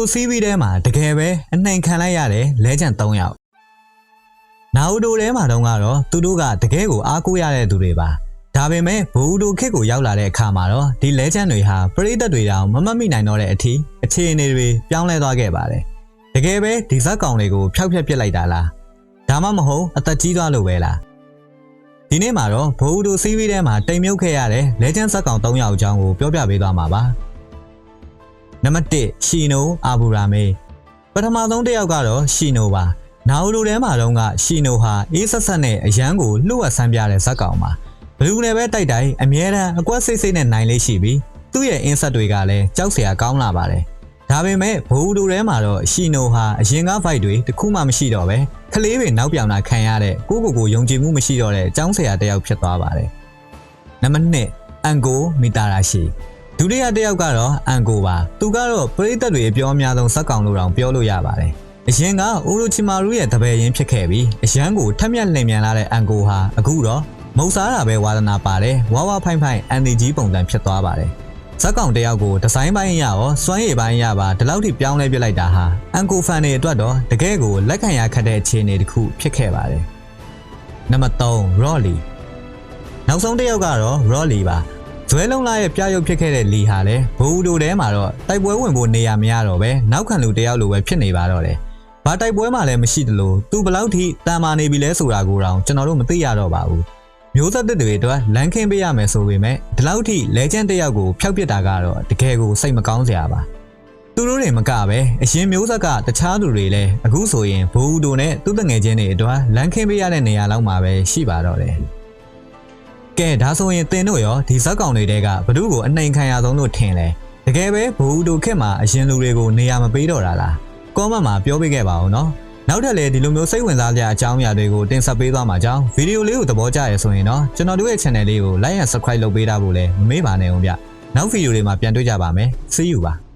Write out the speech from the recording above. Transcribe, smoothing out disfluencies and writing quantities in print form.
တိုစီးပြီးထဲမှာတကယ်ပဲအနှိမ်ခံလိုက်ရတယ်လဲချန်3ယောက်နာရူတိုထဲမှာတော့ကတော့သူတို့ကတကယ်ကိုအားကိုးရတဲ့သူတွေပါဒါပေမဲ့ဘူဒိုခစ်ကိုရောက်လာတဲ့အခါမှာတော့ဒီလဲချန်တွေဟာပရိသတ်တွေတောင်မမှတ်မိနိုင်တော့တဲ့အထိအခြေအနေတွေပြောင်းလဲသွားခဲ့ပါတယ်တကယ်ပဲဒီဇက်ကောင်တွေကိုဖျောက်ဖျက်ပစ်လိုက်တာလားဒါမှမဟုတ်အသက်ကြီးသွားလို့ပဲလားဒီနေ့မှာတော့ဘူဒိုစီးပြီးထဲမှာတိမ်မြုပ်ခဲ့ရတဲ့လဲချန်ဇက်ကောင်3ယောက်အကြောင်းကိုပြောပြပေးသွားမှာပါနံပါတ်1ရှီနိုအာဘူရာမေပထမဆုံးတစ်ယောက်ကတော့ရှီနိုပါနာရူတိုထဲမှာတော့ကရှီနိုဟာအေးဆက်ဆက်နဲ့အရန်ကိုလှုပ်ဝက်ဆန်းပြတဲ့ဇက်ကောင်ပါဘလူးနဲ့ပဲတိုက်တိုင်းအမြဲတမ်းအကွက်စိတ်စိတ်နဲ့နိုင်လေးရှိပြီးသူ့ရဲ့အင်းဆက်တွေကလည်းကြောက်စရာကောင်းလာပါတယ်ဒါပေမဲ့ဘူဒိုထဲမှာတော့ရှီနိုဟာအရင်က fight တွေတခုမှမရှိတော့ပဲကလေးတွေနောက်ပြောင်တာခံရတဲ့ကိုယုံကြည်မှုမရှိတော့တဲ့အကြောင်းဆရာတစ်ယောက်ဖြစ်သွားပါတယ်နံပါတ်2အန်ကိုမီတာရာရှိဒုတိယတစ်ယောက်ကတော့အန်ကိုပါသူကတော့ပရိသတ်တွေအပြောအများဆုံးဇက်ကောင်လို့တောင်ပြောလို့ရပါတယ်အရင်ကအိုရိုချီမာရူရဲ့တပည့်ရင်းဖြစ်ခဲ့ပြီးအရန်ကိုထက်မြက်လင်မြန်လာတဲ့အန်ကိုဟာအခုတော့မုတ်စားတာပဲဝါသနာပါတယ်ဝါဖိုင်အန်ဒီဂျီပုံစံဖြစ်သွားပါတယ်ဇက်ကောင်တယောက်ကိုဒီဇိုင်းပိုင်းရရောစွမ်းရည်ပိုင်းရပါဒီလောက်ထိပြောင်းလဲပြလိုက်တာဟာအန်ကိုဖန်တွေအတွက်တော့တကယ်ကိုလက်ခံရခက်တဲ့အခြေအနေတစ်ခုဖြစ်ခဲ့ပါတယ်နံပါတ်3ရော့လီနောက်ဆုံးတယောက်ကတော့ရော့လီပါဇွဲလုံးလာရဲ့ပြရုပ်ဖြစ်ခဲ့တဲ့လီဟာလည်းဘူဒိုထဲမှာတော့တိုက်ပွဲဝင်ဖို့နေရာမရတော့ပဲနောက်ခံလူတယောက်လိုပဲဖြစ်နေပါတော့တယ်ဘာတိုက်ပွဲမှလည်းမရှိသလိုသူဘယ်လောက်ထိတန်မာနေပြီလဲဆိုတာကိုတော့ကျွန်တော်တို့မသိရတော့ပါဘူးမျိုးဆက်တွေအတွက်လမ်းခင်းပေးရမယ်ဆိုပေမဲ့ဒီလောက်ထိလဲကျန်းတယောက်ကိုဖျောက်ပစ်တာကတော့တကယ်ကိုစိတ်မကောင်းစရာပါသူတို့တွေမကပဲအရင်မျိုးဆက်ကတခြားသူတွေလည်းအခုဆိုရင်ဘူဒိုနဲ့သူ့တငယ်ချင်းတွေအတွက်လမ်းခင်းပေးရတဲ့နေရာလောက်မှာပဲရှိပါတော့တယ်ကဲဒါဆိုရင်တင်တို့ရောဒီဇက်ကောင်တွေကဘ누구ကိုအနှိမ်ခံရဆုံးလို့ထင်လဲတကယ်ပဲဘူဒိုခက်မှာအရင်လူတွေကိုနေရာမပေးတော့တာလားကောမန့်မှာပြောပေးခဲ့ပါဦးနော်နောက်ထပ်လည်းဒီလိုမျိုးစိတ်ဝင်စားစရာအကြောင်းအရာတွေကိုတင်ဆက်ပေးသွားမှာကြောင်းဗီဒီယိုလေးကိုသဘောကျရဆိုရင်တော့ကျွန်တော်တို့ရဲ့ channel လေးကို like and subscribe လုပ်ပေးတာဖို့လည်းမမေ့ပါနဲ့ဦးဗျနောက်ဗီဒီယိုတွေမှာပြန်တွေ့ကြပါမယ် See you ပါ